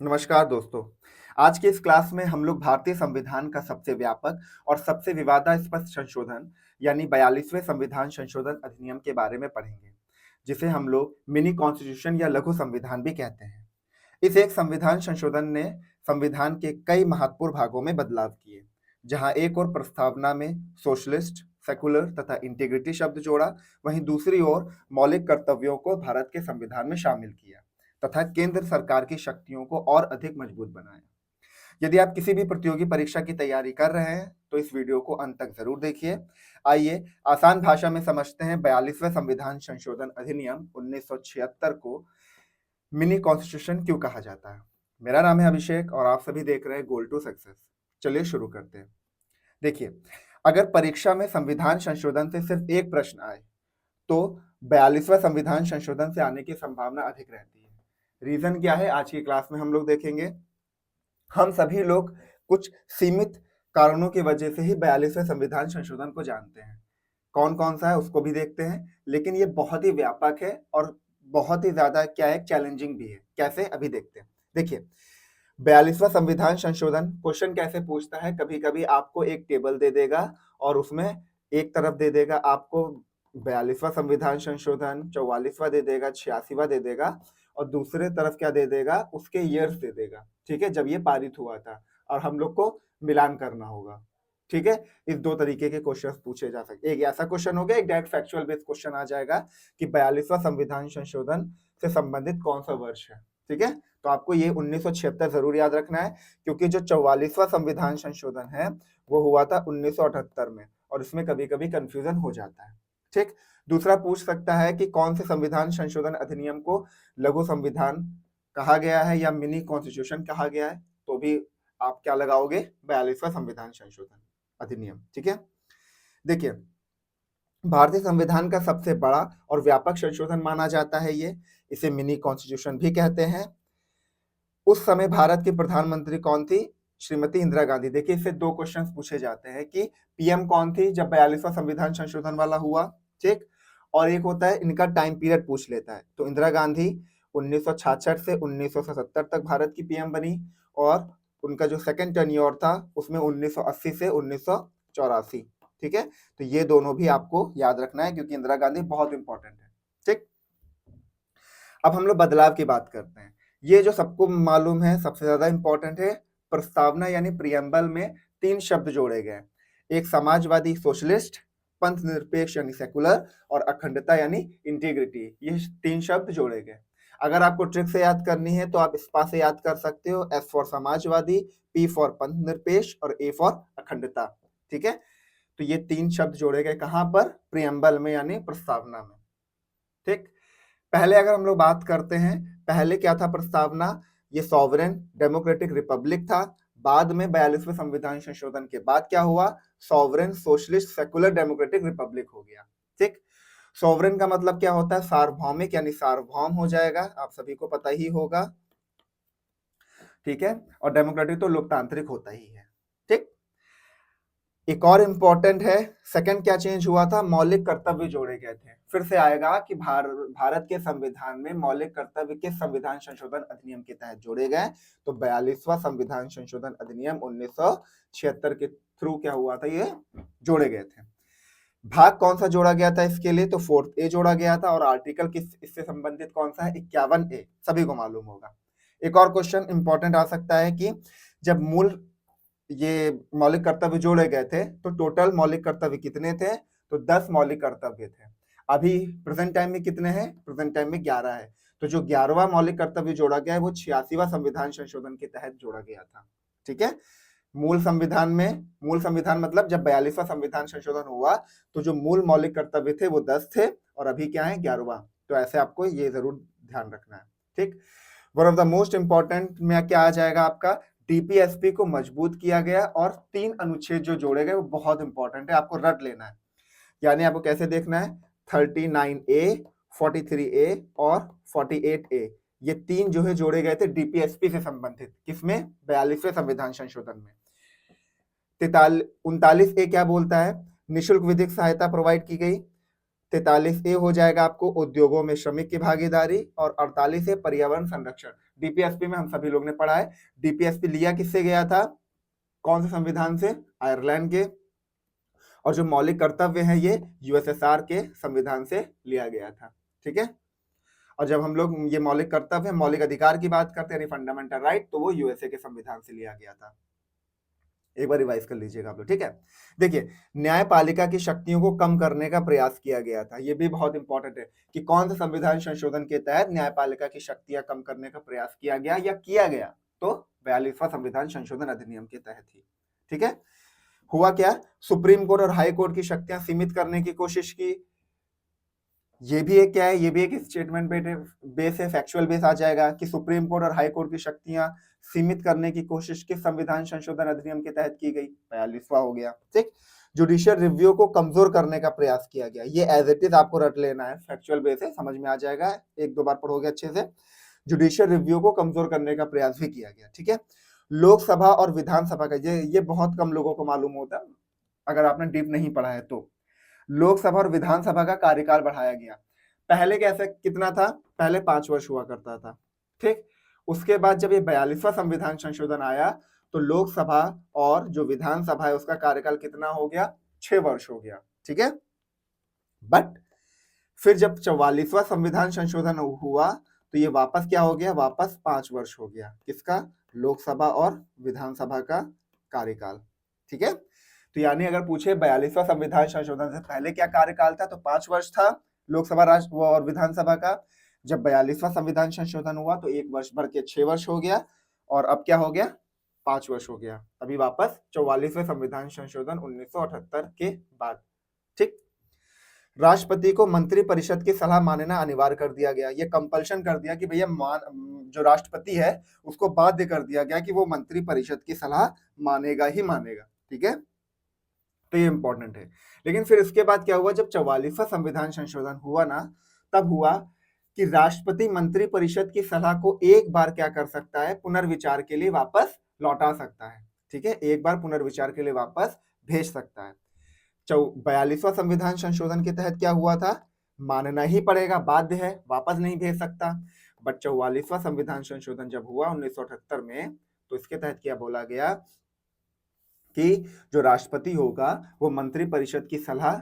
नमस्कार दोस्तों। आज की इस क्लास में हम लोग भारतीय संविधान का सबसे व्यापक और सबसे विवादास्पद संशोधन यानी 42वें संविधान संशोधन अधिनियम के बारे में पढ़ेंगे, जिसे हम लोग मिनी कॉन्स्टिट्यूशन या लघु संविधान भी कहते हैं। इस एक संविधान संशोधन ने संविधान के कई महत्वपूर्ण भागों में बदलाव किए, जहां एक ओर प्रस्तावना में सोशलिस्ट, सेकुलर तथा इंटीग्रिटी शब्द जोड़ा, वहीं दूसरी ओर मौलिक कर्तव्यों को भारत के संविधान में शामिल किया तथा केंद्र सरकार की शक्तियों को और अधिक मजबूत बनाया। यदि आप किसी भी प्रतियोगी परीक्षा की तैयारी कर रहे हैं तो इस वीडियो को अंत तक जरूर देखिए। आइए आसान भाषा में समझते हैं 42वें संविधान संशोधन अधिनियम 1976 को मिनी कॉन्स्टिट्यूशन क्यों कहा जाता है। मेरा नाम है अभिषेक और आप सभी देख रहे हैं गोल टू सक्सेस। चलिए शुरू करते हैं। देखिए, अगर परीक्षा में संविधान संशोधन से सिर्फ एक प्रश्न आए तो 42वां संविधान संशोधन से आने की संभावना अधिक रहती है। रीजन क्या है, आज की क्लास में हम लोग देखेंगे। हम सभी लोग कुछ सीमित कारणों की वजह से ही 42वें संविधान संशोधन को जानते हैं। कौन कौन सा है उसको भी देखते हैं, लेकिन ये बहुत ही व्यापक है और बहुत ही ज्यादा क्या है, चैलेंजिंग भी है। कैसे, अभी देखते हैं। देखिए, 42वां संविधान संशोधन क्वेश्चन कैसे पूछता है, कभी कभी आपको एक टेबल दे देगा और उसमें एक तरफ दे देगा आपको 42वां संविधान संशोधन, 44वां दे देगा, 86वां दे देगा, और दूसरे तरफ क्या दे देगा, उसके ईयर्स दे देगा। ठीक है, जब ये पारित हुआ था, और हम लोग को मिलान करना होगा। ठीक है, इस दो तरीके के क्वेश्चन पूछे जा सकते। एक ऐसा क्वेश्चन हो गया, एक डायरेक्ट फैक्चुअल बेस्ड क्वेश्चन आ जाएगा कि 42वां संविधान संशोधन से संबंधित कौन सा वर्ष है। ठीक है, तो आपको ये 1976 जरूर याद रखना है, क्योंकि जो 44वां संविधान संशोधन है वो हुआ था 1978 में, और इसमें कभी कभी कंफ्यूजन हो जाता है। ठीक, दूसरा पूछ सकता है कि कौन से संविधान संशोधन अधिनियम को लघु संविधान कहा गया है या मिनी कॉन्स्टिट्यूशन कहा गया है, तो भी आप क्या लगाओगे, 42वां संविधान संशोधन अधिनियम। ठीक है, देखिए, भारतीय संविधान का सबसे बड़ा और व्यापक संशोधन माना जाता है ये, इसे मिनी कॉन्स्टिट्यूशन भी कहते हैं। उस समय भारत की प्रधानमंत्री कौन थी, श्रीमती इंदिरा गांधी। देखिए, इससे दो क्वेश्चंस पूछे जाते हैं कि पीएम कौन थी जब 42वां संविधान संशोधन वाला हुआ। ठीक, और एक होता है इनका टाइम पीरियड पूछ लेता है। तो इंदिरा गांधी 1966 से 1977 तक भारत की पीएम बनी, और उनका जो सेकंड टर्न्योर था उसमें 1980 से 1984। ठीक है, तो ये दोनों भी आपको याद रखना है, क्योंकि इंदिरा गांधी बहुत इंपॉर्टेंट है। ठीक, अब हम लोग बदलाव की बात करते हैं। ये जो सबको मालूम है सबसे ज्यादा इंपॉर्टेंट है, प्रस्तावना यानी प्रियम्बल में तीन शब्द जोड़े गए। एक समाजवादी सोशलिस्ट, पंथ निरपेक्ष यानी सेकुलर, और अखंडता यानी इंटीग्रिटी, ये तीन शब्द जोड़े गए। अगर आपको ट्रिक से याद करनी है तो आप स्पा से याद कर सकते हो, S for Samajwadi, P for पंथ निरपेक्ष और ए फॉर अखंडता। ठीक है, तो ये तीन शब्द जोड़े गए कहां पर, प्रियम्बल में यानी प्रस्तावना में। ठीक, पहले अगर हम लोग बात करते हैं, पहले क्या था प्रस्तावना, ये सॉवरेन डेमोक्रेटिक रिपब्लिक था। बाद में 42वें संविधान संशोधन के बाद क्या हुआ, sovereign socialist secular democratic Republic हो गया। ठीक, सॉवरेन का मतलब क्या होता है, सार्वभौमिक यानी सार्वभौम हो जाएगा, आप सभी को पता ही होगा। ठीक है, और डेमोक्रेटिक तो लोकतांत्रिक होता ही है। ठीक, एक और इम्पोर्टेंट है, सेकंड क्या चेंज हुआ था, मौलिक कर्तव्य जोड़े गए थे। फिर से आएगा कि भारत के संविधान में मौलिक कर्तव्य किस संविधान संशोधन अधिनियम के तहत जोड़े गए, तो 42वां संविधान संशोधन अधिनियम 1976 के थ्रू क्या हुआ था, ये जोड़े गए थे। भाग कौन सा जोड़ा गया था इसके लिए, तो 4th ए जोड़ा गया था, और आर्टिकल किस इससे संबंधित कौन सा है, 51A, सभी को मालूम होगा। एक और क्वेश्चन इंपॉर्टेंट आ सकता है कि जब मूल ये मौलिक कर्तव्य जोड़े गए थे तो टोटल मौलिक कर्तव्य कितने थे, तो 10 मौलिक कर्तव्य थे। अभी प्रेजेंट टाइम में कितने हैं, प्रेजेंट टाइम में 11 है। तो जो 11वां मौलिक कर्तव्य जोड़ा गया है वो 86वां संविधान संशोधन के तहत जोड़ा गया था। ठीक है, मूल संविधान मतलब जब 42वां संविधान संशोधन हुआ तो जो मूल मौलिक कर्तव्य थे वो 10 थे, और अभी क्या है, 11वां। तो ऐसे आपको ये जरूर ध्यान रखना है। ठीक, one of the most important में क्या आ जाएगा आपका, डीपीएसपी को मजबूत किया गया, और 3 अनुच्छेद जो जोड़े गए वो बहुत इंपॉर्टेंट है, आपको रट लेना है। यानी आपको कैसे देखना है, 39A, 43A और 48A, ये तीन जो है जोड़े गए थे डीपीएसपी से संबंधित, किसमें, 42वें संविधान संशोधन में। 39A क्या बोलता है, निशुल्क विधिक सहायता प्रोवाइड की गई। 43A हो जाएगा आपको उद्योगों में श्रमिक की भागीदारी, और 48A पर्यावरण संरक्षण। डीपीएसपी में हम सभी लोग ने पढ़ा है। डीपीएसपी लिया किससे गया था, कौन से संविधान से, आयरलैंड के, और जो मौलिक कर्तव्य है ये यूएसएसआर के संविधान से लिया गया था। ठीक है, और जब हम लोग ये मौलिक कर्तव्य मौलिक अधिकार की बात करते हैं यानी फंडामेंटल राइट, तो वो यूएसए के संविधान से लिया गया था। एक बार रिवाइज कर लीजिएगा आप लोग। ठीक है, देखिए न्यायपालिका की शक्तियों को कम करने का प्रयास किया गया था। ये भी बहुत इंपॉर्टेंट है कि कौन सा संविधान संशोधन के तहत न्यायपालिका की शक्तियां कम करने का प्रयास किया गया या किया गया, तो 42वां संविधान संशोधन अधिनियम के तहत ही। ठीक है, हुआ क्या, सुप्रीम कोर्ट और हाई कोर्ट की शक्तियां सीमित करने की कोशिश की। ये भी एक क्या है, ये भी एक स्टेटमेंट बेस है, फैक्चुअल बेस आ जाएगा कि सुप्रीम कोर्ट और हाई कोर्ट की शक्तियां सीमित करने की कोशिश किस संविधान संशोधन अधिनियम के तहत की गई, 42वां हो गया। ठीक, जुडिशियल रिव्यू को कमजोर करने का प्रयास किया गया। ये एज इट इज आपको रट लेना है, फैक्चुअल बेस है, समझ में आ जाएगा, एक दो बार पढ़ोगे अच्छे से। जुडिशियल रिव्यू को कमजोर करने का प्रयास भी किया गया। ठीक है, लोकसभा और विधानसभा का ये बहुत कम लोगों को मालूम होता है अगर आपने डीप नहीं पढ़ा है तो। लोकसभा और विधानसभा का कार्यकाल बढ़ाया गया। पहले कैसे कितना था, पहले 5 वर्ष हुआ करता था। ठीक, उसके बाद जब ये 42वां संविधान संशोधन आया तो लोकसभा और जो विधानसभा है उसका कार्यकाल कितना हो गया, 6 वर्ष हो गया। ठीक है, बट फिर जब 44वां संविधान संशोधन हुआ तो ये वापस क्या हो गया, वापस 5 वर्ष हो गया। किसका, लोकसभा और विधानसभा का कार्यकाल। ठीक है, तो यानी अगर पूछे 42वां संविधान संशोधन से पहले क्या कार्यकाल था, तो 5 वर्ष था लोकसभा राष्ट्र और विधानसभा का। जब 42वां संविधान संशोधन हुआ तो 1 वर्ष बढ़ के 6 वर्ष हो गया, और अब क्या हो गया, 5 वर्ष हो गया। अभी वापस 44वें संविधान संशोधन 1978 के बाद। ठीक, राष्ट्रपति को मंत्री परिषद की सलाह मानना अनिवार्य कर दिया गया। ये कंपल्शन कर दिया कि भैया जो राष्ट्रपति है उसको बाध्य कर दिया गया कि वो मंत्री परिषद की सलाह मानेगा ही मानेगा। ठीक है, तो ये इंपॉर्टेंट है। लेकिन फिर इसके बाद क्या हुआ, जब 44वां संविधान संशोधन हुआ ना, तब हुआ कि राष्ट्रपति मंत्री परिषद की सलाह को एक बार क्या कर सकता है, पुनर्विचार के लिए वापस लौटा सकता है। ठीक है, एक बार पुनर्विचार के लिए वापस भेज सकता है। 42वां संविधान संशोधन के तहत क्या हुआ था, मानना ही पड़ेगा, बाध्य है, वापस नहीं भेज सकता। बट 44वां संविधान संशोधन जब हुआ 1978 में, तो इसके तहत क्या बोला गया कि जो राष्ट्रपति होगा वो मंत्री परिषद की सलाह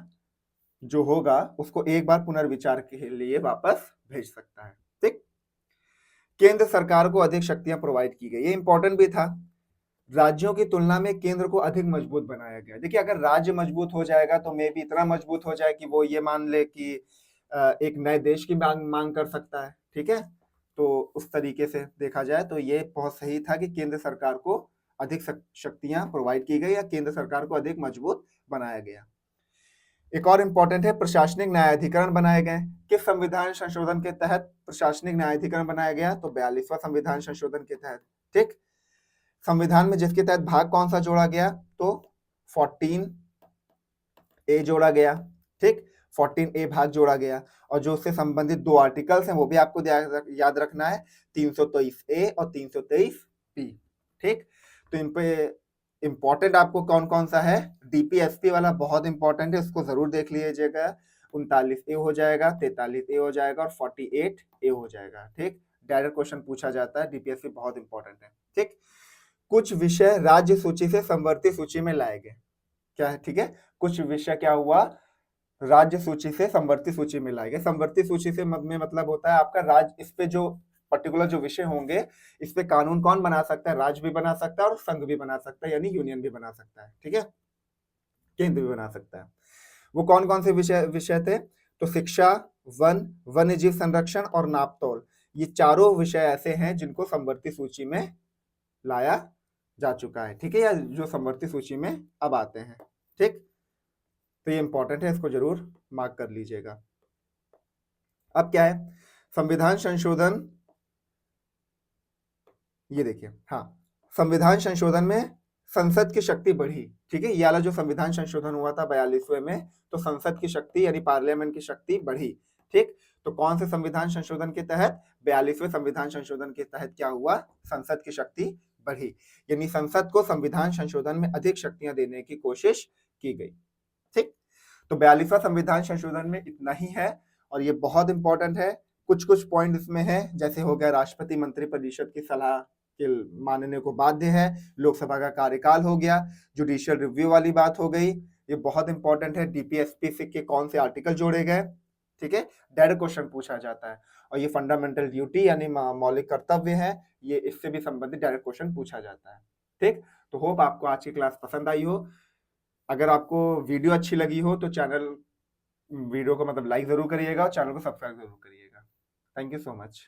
जो होगा उसको एक बार पुनर्विचार के लिए वापस भेज सकता है। ठीक, केंद्र सरकार को अधिक शक्तियां प्रोवाइड की गई। ये इंपॉर्टेंट भी था, राज्यों की तुलना में केंद्र को अधिक मजबूत बनाया गया। देखिए अगर राज्य मजबूत हो जाएगा तो मे भी इतना मजबूत हो जाए कि वो ये मान ले कि एक नए देश की मांग कर सकता है। ठीक है, तो उस तरीके से देखा जाए तो ये बहुत सही था कि केंद्र सरकार को अधिक शक्तियां प्रोवाइड की गई या केंद्र सरकार को अधिक मजबूत बनाया गया। एक और इंपॉर्टेंट है, प्रशासनिक न्यायाधिकरण बनाए गए। किस संविधान संशोधन के तहत प्रशासनिक न्यायाधिकरण बनाया गया, तो 42वां संविधान संशोधन के तहत। ठीक, संविधान में जिसके तहत भाग कौन सा जोड़ा गया, तो 14A जोड़ा गया। ठीक, 14A भाग जोड़ा गया, और जो उससे संबंधित 2 आर्टिकल्स हैं वो भी आपको याद रखना है, 323A और 323B। ठीक, तो इन पे इंपॉर्टेंट आपको कौन कौन सा है, डीपीएसपी वाला बहुत इंपॉर्टेंट है, उसको जरूर देख लीजिएगा। 39A हो जाएगा, 43A हो जाएगा और 48A हो जाएगा। ठीक, डायरेक्ट क्वेश्चन पूछा जाता है, डीपीएसपी बहुत इंपॉर्टेंट है। ठीक, कुछ विषय राज्य सूची से संवर्ती सूची में लाए गए। क्या है, ठीक है, कुछ विषय क्या हुआ, राज्य सूची से संवर्ती सूची में लाए गए। संवर्ती सूची से में मतलब होता है आपका राज्य, इस पे जो पर्टिकुलर जो विषय होंगे इस पे कानून कौन बना सकता है, राज्य भी बना सकता है और संघ भी बना सकता है, यानी यूनियन भी बना सकता है। ठीक है, केंद्र भी बना सकता है। वो कौन कौन से विषय थे, तो शिक्षा, वन, वन्य जीव संरक्षण और नापतोल, ये चारों विषय ऐसे हैं जिनको संवर्ती सूची में लाया जा चुका है। ठीक है, या जो संवर्ती सूची में अब आते हैं। ठीक, तो ये इंपॉर्टेंट है, इसको जरूर मार्क कर लीजिएगा। अब क्या है, संविधान संशोधन, ये देखिए, हाँ, संविधान संशोधन में संसद की शक्ति बढ़ी। ठीक है, ये वाला जो संविधान संशोधन हुआ था 42वें में, तो संसद की शक्ति यानी पार्लियामेंट की शक्ति बढ़ी। ठीक, तो कौन से संविधान संशोधन के तहत, 42वें संविधान संशोधन के तहत क्या हुआ, संसद की शक्ति बढ़ी, यानी संसद को संविधान संशोधन में अधिक शक्तियां देने की कोशिश की गई। ठीक, तो 42वां संविधान संशोधन में इतना ही है, और ये बहुत इंपॉर्टेंट है, कुछ पॉइंट इसमें है, जैसे हो गया राष्ट्रपति मंत्रिपरिषद की सलाह के मानने को बाध्य है, लोकसभा का कार्यकाल हो गया, जुडिशियल रिव्यू वाली बात हो गई, ये बहुत इंपॉर्टेंट है, डीपीएसपी के कौन से आर्टिकल जोड़े गए, ठीक है, डायरेक्ट क्वेश्चन पूछा जाता है। और ये फंडामेंटल ड्यूटी यानी मौलिक कर्तव्य है, ये इससे भी संबंधित डायरेक्ट क्वेश्चन पूछा जाता है। ठीक, तो होप आपको आज की क्लास पसंद आई हो। अगर आपको वीडियो अच्छी लगी हो तो वीडियो को मतलब लाइक जरूर करिएगा और चैनल को सब्सक्राइब जरूर करिएगा। Thank you so much.